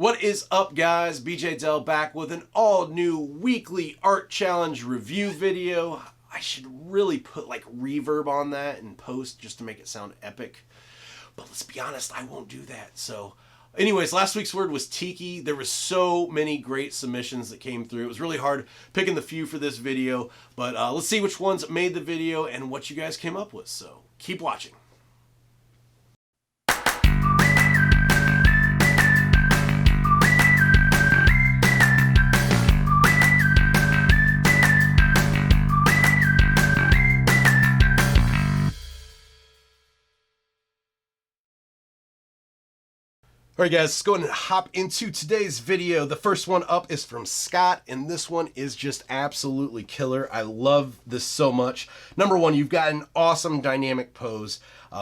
What is up, guys? BJ Dell back with an all-new weekly art challenge review video. I should really put like reverb on that in post just to make it sound epic. But let's be honest, I won't do that. So anyways, last week's word was TIKI. There was so many great submissions that came through. It was really hard picking the few for this video. But let's see which ones made the video and what you guys came up with. So keep watching. Alright guys, let's go ahead and hop into today's video. The first one up is from Scott, and this one is just absolutely killer. I love this so much. Number one, you've got an awesome dynamic pose.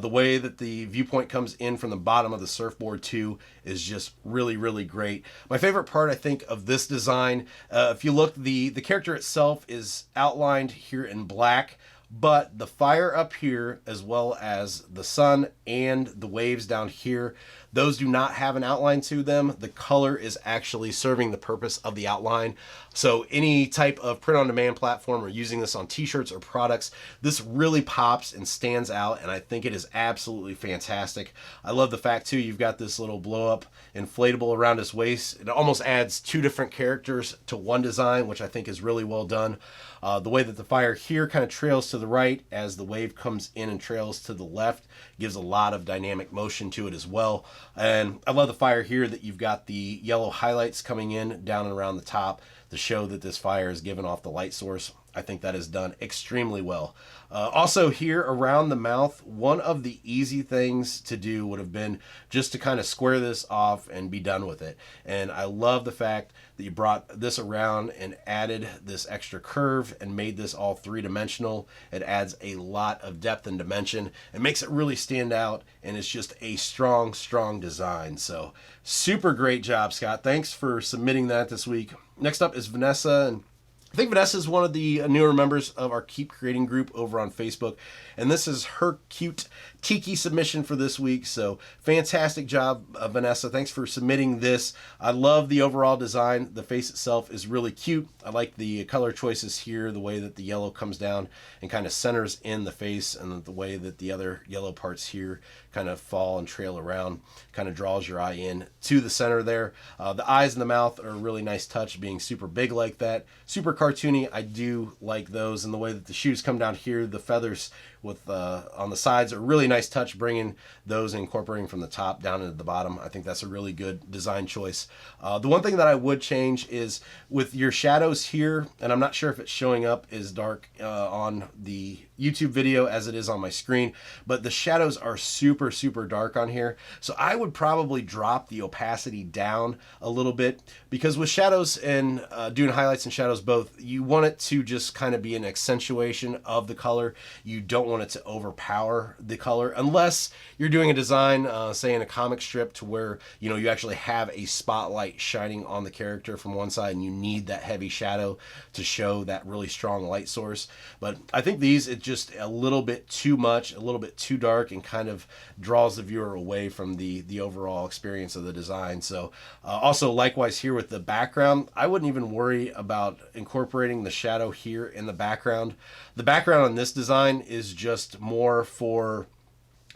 The way that the viewpoint comes in from the bottom of the surfboard too is just really, really great. My favorite part, I think, of this design, if you look, the character itself is outlined here in black, but the fire up here, as well as the sun and the waves down here, those do not have an outline to them. The color is actually serving the purpose of the outline. So any type of print-on-demand platform or using this on t-shirts or products, this really pops and stands out, and I think it is absolutely fantastic. I love the fact too, you've got this little blow-up inflatable around his waist. It almost adds two different characters to one design, which I think is really well done. The way that the fire here kind of trails to the right as the wave comes in and trails to the left gives a lot of dynamic motion to it as well. And I love the fire here that you've got the yellow highlights coming in down and around the top to show that this fire is given off the light source. I think that is done extremely well. Also here around the mouth, one of the easy things to do would have been just to kind of square this off and be done with it. And I love the fact that you brought this around and added this extra curve and made this all three-dimensional. It adds a lot of depth and dimension. It makes it really stand out, and it's just a strong, strong design. So super great job, Scott. Thanks for submitting that this week. Next up is Vanessa, and I think Vanessa is one of the newer members of our Keep Creating group over on Facebook, and this is her cute TIKI submission for this week. So fantastic job, Vanessa. Thanks for submitting this. I love the overall design. The face itself is really cute. I like the color choices here, the way that the yellow comes down and kind of centers in the face, and the way that the other yellow parts here kind of fall and trail around, kind of draws your eye in to the center there. The eyes and the mouth are a really nice touch, being super big like that. Super cartoony. I do like those, and the way that the shoes come down here, the feathers with on the sides are a really nice touch, bringing those and incorporating from the top down into the bottom. I think that's a really good design choice. The one thing that I would change is with your shadows here, and I'm not sure if it's showing up as dark on the YouTube video as it is on my screen, but the shadows are super, super dark on here. So I would probably drop the opacity down a little bit, because with shadows and doing highlights and shadows both, you want it to just kind of be an accentuation of the color. You don't want it to overpower the color, unless you're doing a design, say in a comic strip, to where you actually have a spotlight shining on the character from one side, and you need that heavy shadow to show that really strong light source. But I think these, it's just a little bit too much, a little bit too dark, and kind of draws the viewer away from the overall experience of the design. So also likewise here with the background, I wouldn't even worry about incorporating the shadow here in the background. The background on this design is just more for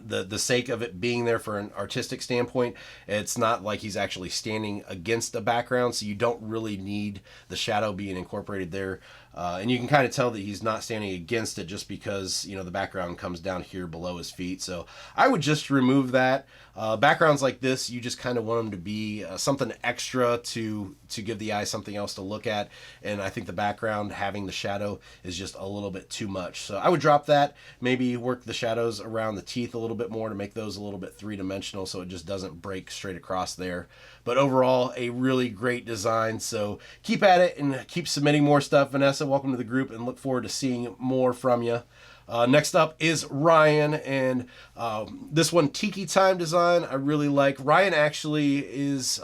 the sake of it being there for an artistic standpoint. It's not like he's actually standing against a background, so you don't really need the shadow being incorporated there. And you can kind of tell that he's not standing against it just because the background comes down here below his feet. So I would just remove that. Backgrounds like this, you just kind of want them to be something extra to give the eye something else to look at. And I think the background having the shadow is just a little bit too much. So I would drop that, maybe work the shadows around the teeth a little bit more to make those a little bit three-dimensional, so it just doesn't break straight across there. But overall, a really great design. So keep at it and keep submitting more stuff. Vanessa, welcome to the group, and look forward to seeing more from you. Next up is Ryan, and this one, Tiki Time design, I really like. Ryan actually is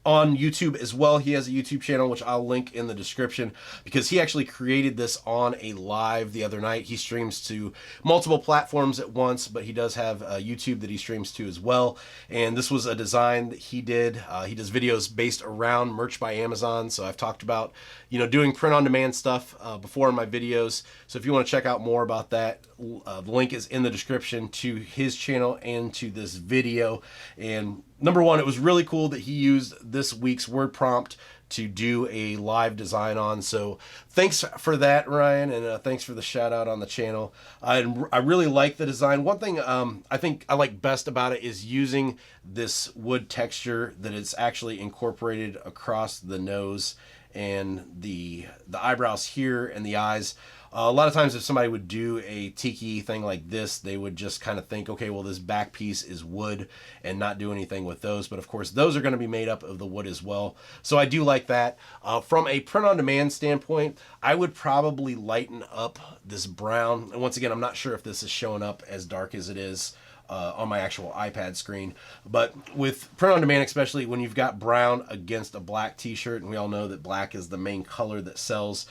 on YouTube as well. He has a YouTube channel, which I'll link in the description, because he actually created this on a live the other night. He streams to multiple platforms at once, but he does have YouTube that he streams to as well. And this was a design that he did. He does videos based around merch by Amazon. So I've talked about, you know, doing print on demand stuff before in my videos. So if you want to check out more about that, the link is in the description to his channel and to this video. And number one, it was really cool that he used this week's word prompt to do a live design on. So thanks for that, Ryan, and thanks for the shout out on the channel. I really like the design. One thing I think I like best about it is using this wood texture that it's actually incorporated across the nose and the eyebrows here and the eyes. A lot of times if somebody would do a tiki thing like this, they would just kind of think, okay, well, this back piece is wood, and not do anything with those. But of course, those are going to be made up of the wood as well. So I do like that. From a print-on-demand standpoint, I would probably lighten up this brown. And once again, I'm not sure if this is showing up as dark as it is on my actual iPad screen. But with print on demand, especially when you've got brown against a black t-shirt, and we all know that black is the main color that sells,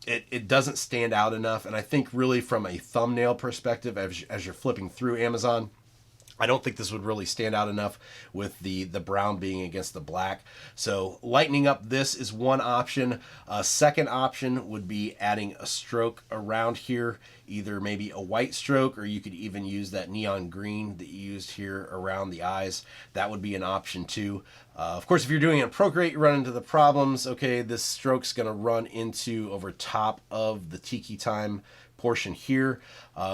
it doesn't stand out enough. And I think really from a thumbnail perspective, as you're flipping through Amazon, I don't think this would really stand out enough with the brown being against the black. So lightening up this is one option. A second option would be adding a stroke around here, either maybe a white stroke, or you could even use that neon green that you used here around the eyes. That would be an option too. Of course, if you're doing it in Procreate, you run into the problems. Okay, this stroke's gonna run into over top of the Tiki Time portion here.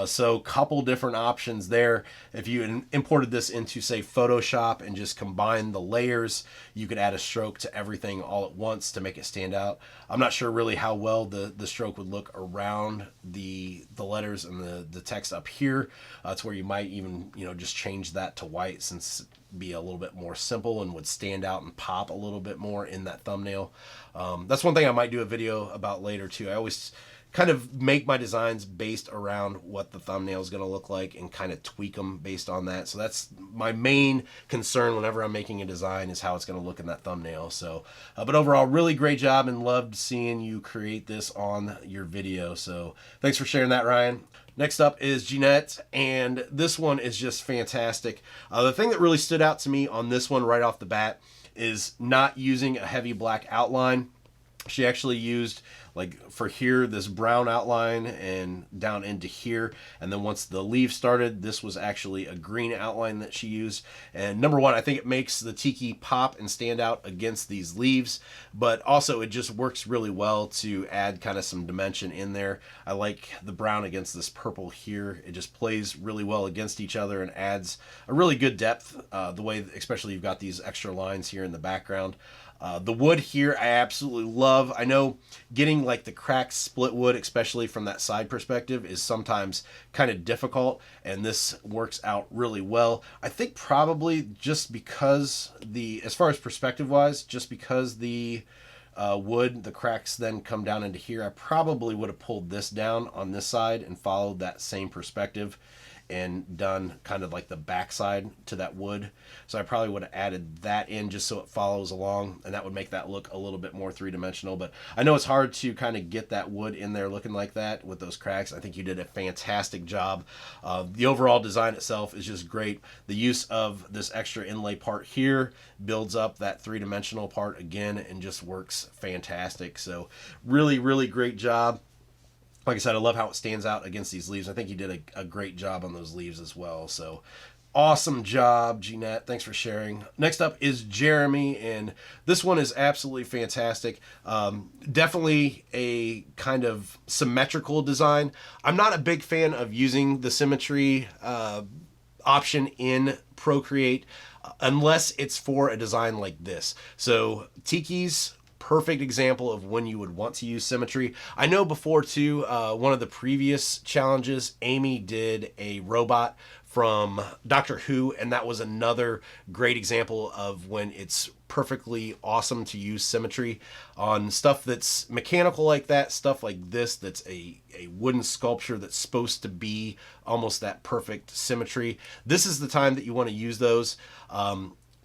So couple different options there. If you imported this into, say, Photoshop and just combine the layers, you could add a stroke to everything all at once to make it stand out. I'm not sure really how well the stroke would look around the letters and the text up here. That's where you might even, you know, just change that to white, since it'd be a little bit more simple and would stand out and pop a little bit more in that thumbnail. That's one thing I might do a video about later too. I always kind of make my designs based around what the thumbnail is going to look like and kind of tweak them based on that. So that's my main concern whenever I'm making a design, is how it's going to look in that thumbnail. So, but overall, really great job, and loved seeing you create this on your video. So thanks for sharing that, Ryan. Next up is Jeannette, and this one is just fantastic. The thing that really stood out to me on this one right off the bat is not using a heavy black outline. She actually used, like for here, this brown outline and down into here. And then once the leaves started, this was actually a green outline that she used. And number one, I think it makes the tiki pop and stand out against these leaves, but also it just works really well to add kind of some dimension in there. I like the brown against this purple here. It just plays really well against each other and adds a really good depth, the way, especially you've got these extra lines here in the background. The wood here, I absolutely love. I know getting like the cracked split wood, especially from that side perspective, is sometimes kind of difficult, and this works out really well. I think probably just because as far as perspective wise, just because the wood, the cracks then come down into here, I probably would have pulled this down on this side and followed that same perspective and done kind of like the backside to that wood. So I probably would have added that in just so it follows along, and that would make that look a little bit more three-dimensional. But I know it's hard to kind of get that wood in there looking like that with those cracks. I think you did a fantastic job. The overall design itself is just great. The use of this extra inlay part here builds up that three-dimensional part again and just works fantastic. So really, really great job. Like I said, I love how it stands out against these leaves. I think you did a great job on those leaves as well. So awesome job, Jeannette. Thanks for sharing. Next up is Jeremy, and this one is absolutely fantastic. Definitely a kind of symmetrical design. I'm not a big fan of using the symmetry option in Procreate unless it's for a design like this. So Tiki's perfect example of when you would want to use symmetry. I know before too, one of the previous challenges, Amy did a robot from Doctor Who, and that was another great example of when it's perfectly awesome to use symmetry on stuff that's mechanical like that, stuff like this that's a wooden sculpture that's supposed to be almost that perfect symmetry. This is the time that you want to use those.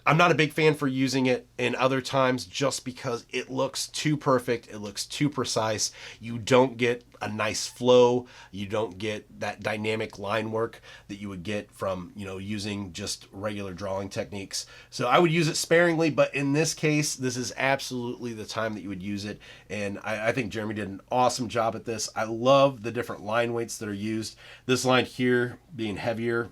I'm not a big fan for using it in other times just because it looks too perfect. It looks too precise. You don't get a nice flow. You don't get that dynamic line work that you would get from, using just regular drawing techniques. So I would use it sparingly, but in this case, this is absolutely the time that you would use it. And I think Jeremy did an awesome job at this. I love the different line weights that are used. This line here being heavier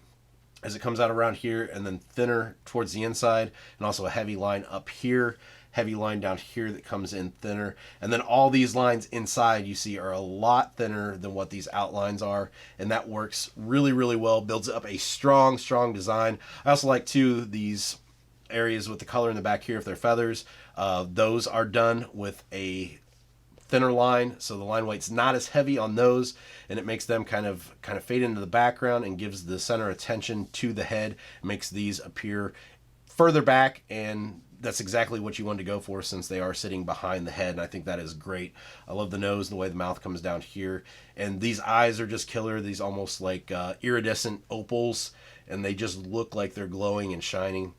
as it comes out around here, and then thinner towards the inside, and also a heavy line up here, heavy line down here that comes in thinner, and then all these lines inside you see are a lot thinner than what these outlines are, and that works really, really well. Builds up a strong design. I also like too these areas with the color in the back here, if they're feathers, those are done with a thinner line, so the line weight's not as heavy on those, and it makes them kind of fade into the background and gives the center attention to the head. It makes these appear further back, and that's exactly what you want to go for since they are sitting behind the head, and I think that is great. I love the nose and the way the mouth comes down here, and these eyes are just killer. These almost like iridescent opals, and they just look like they're glowing and shining.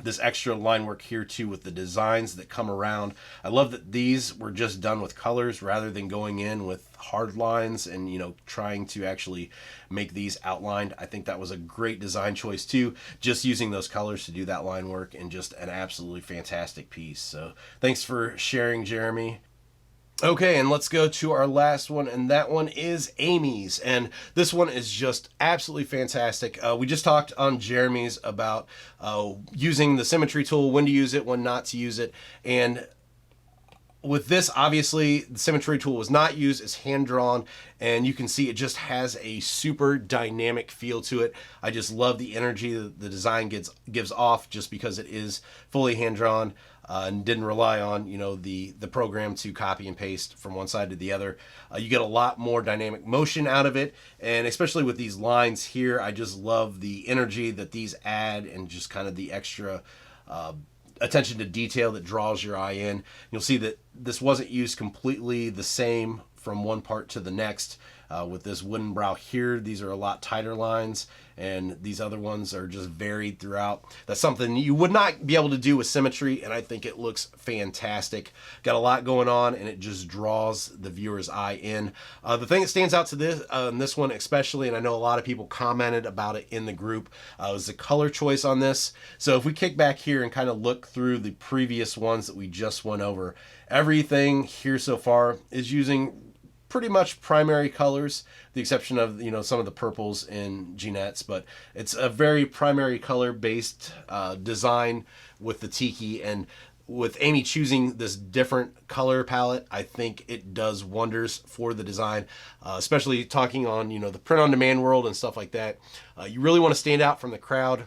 This extra line work here too with the designs that come around. I love that these were just done with colors rather than going in with hard lines and trying to actually make these outlined. I think that was a great design choice too, just using those colors to do that line work, and just an absolutely fantastic piece. So thanks for sharing, Jeremy. Okay, and let's go to our last one, and that one is Amy's, and this one is just absolutely fantastic. We just talked on Jeremy's about using the symmetry tool, when to use it, when not to use it, and with this, obviously, the symmetry tool was not used, it's hand-drawn, and you can see it just has a super dynamic feel to it. I just love the energy that the design gives off just because it is fully hand-drawn. And didn't rely on the program to copy and paste from one side to the other. You get a lot more dynamic motion out of it, and especially with these lines here, I just love the energy that these add, and just kind of the extra attention to detail that draws your eye in. You'll see that this wasn't used completely the same from one part to the next. With this wooden brow here, these are a lot tighter lines, and these other ones are just varied throughout. That's something you would not be able to do with symmetry, and I think it looks fantastic. Got a lot going on, and it just draws the viewer's eye in. The thing that stands out to this one especially, and I know a lot of people commented about it in the group, was the color choice on this. So if we kick back here and kind of look through the previous ones that we just went over, everything here so far is using pretty much primary colors, the exception of some of the purples in Jeannette's, but it's a very primary color based design with the Tiki. And with Amy choosing this different color palette, I think it does wonders for the design, especially talking on the print on demand world and stuff like that. You really want to stand out from the crowd.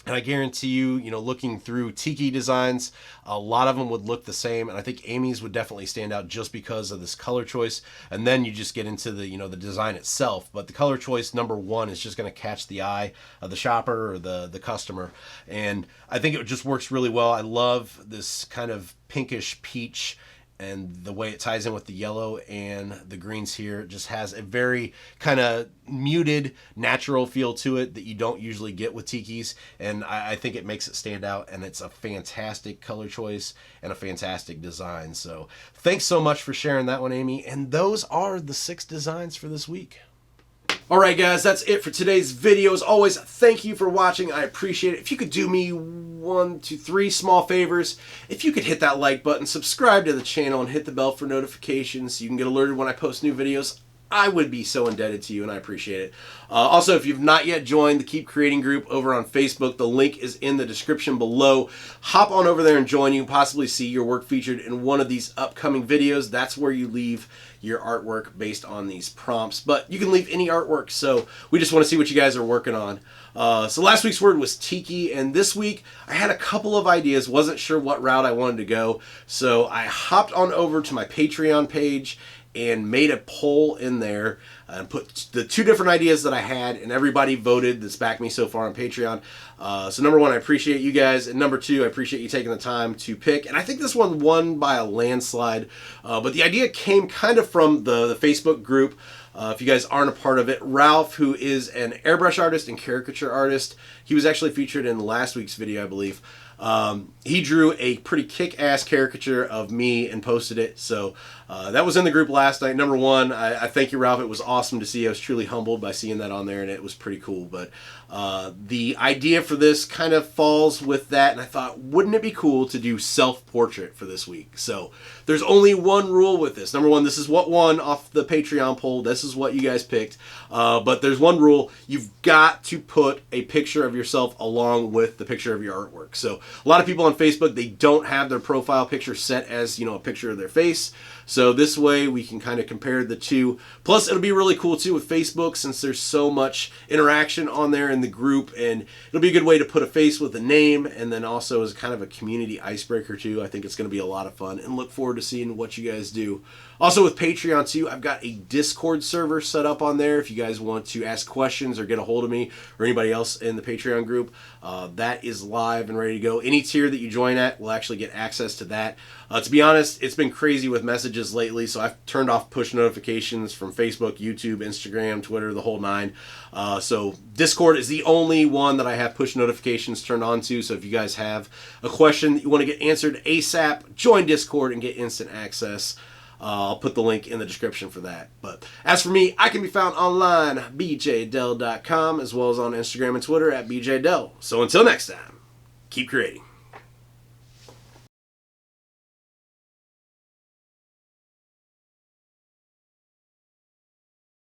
And I guarantee you, looking through Tiki designs, a lot of them would look the same. And I think Amy's would definitely stand out just because of this color choice. And then you just get into the, the design itself. But the color choice, number one, is just going to catch the eye of the shopper or the customer. And I think it just works really well. I love this kind of pinkish peach, and the way it ties in with the yellow and the greens here. It just has a very kind of muted, natural feel to it that you don't usually get with Tikis, and I think it makes it stand out, and it's a fantastic color choice and a fantastic design. So thanks so much for sharing that one, Amy, and those are the 6 designs for this week. Alright guys, that's it for today's video. As always, thank you for watching. I appreciate it. If you could do me 1 to 3 small favors, if you could hit that like button, subscribe to the channel, and hit the bell for notifications so you can get alerted when I post new videos, I would be so indebted to you, and I appreciate it. Also, if you've not yet joined the Keep Creating group over on Facebook, the link is in the description below. Hop on over there and join. You can possibly see your work featured in one of these upcoming videos. That's where you leave your artwork based on these prompts, but you can leave any artwork, so we just want to see what you guys are working on. So last week's word was Tiki, and this week I had a couple of ideas, wasn't sure what route I wanted to go, so I hopped on over to my Patreon page and made a poll in there and put the 2 different ideas that I had, and everybody voted that's backed me so far on Patreon. So number 1, I appreciate you guys, and number 2, I appreciate you taking the time to pick. And I think this one won by a landslide, but the idea came kind of from the Facebook group. If you guys aren't a part of it, Ralph, who is an airbrush artist and caricature artist, he was actually featured in last week's video, I believe. He drew a pretty kick-ass caricature of me and posted it. So that was in the group last night. Number one, I thank you, Ralph. It was awesome to see. I was truly humbled by seeing that on there, and it was pretty cool. But the idea for this kind of falls with that, and I thought, wouldn't it be cool to do self-portrait for this week? So there's only one rule with this. Number one, this is what won off the Patreon poll. This is what you guys picked. But there's one rule. You've got to put a picture of yourself along with the picture of your artwork. So a lot of people on Facebook, they don't have their profile picture set as, a picture of their face. So this way we can kind of compare the two. Plus, it'll be really cool too with Facebook, since there's so much interaction on there in the group, and it'll be a good way to put a face with a name, and then also as kind of a community icebreaker too. I think it's going to be a lot of fun, and look forward to seeing what you guys do. Also with Patreon too, I've got a Discord server set up on there if you guys want to ask questions or get a hold of me or anybody else in the Patreon group. That is live and ready to go. Any tier that you join at will actually get access to that. To be honest, it's been crazy with messages lately, so I've turned off push notifications from Facebook, YouTube, Instagram, Twitter, the whole nine. So Discord is the only one that I have push notifications turned on to. So if you guys have a question that you want to get answered ASAP, join Discord and get instant access. I'll put the link in the description for that. But as for me, I can be found online, bjdell.com, as well as on Instagram and Twitter at bjdell. So until next time, keep creating.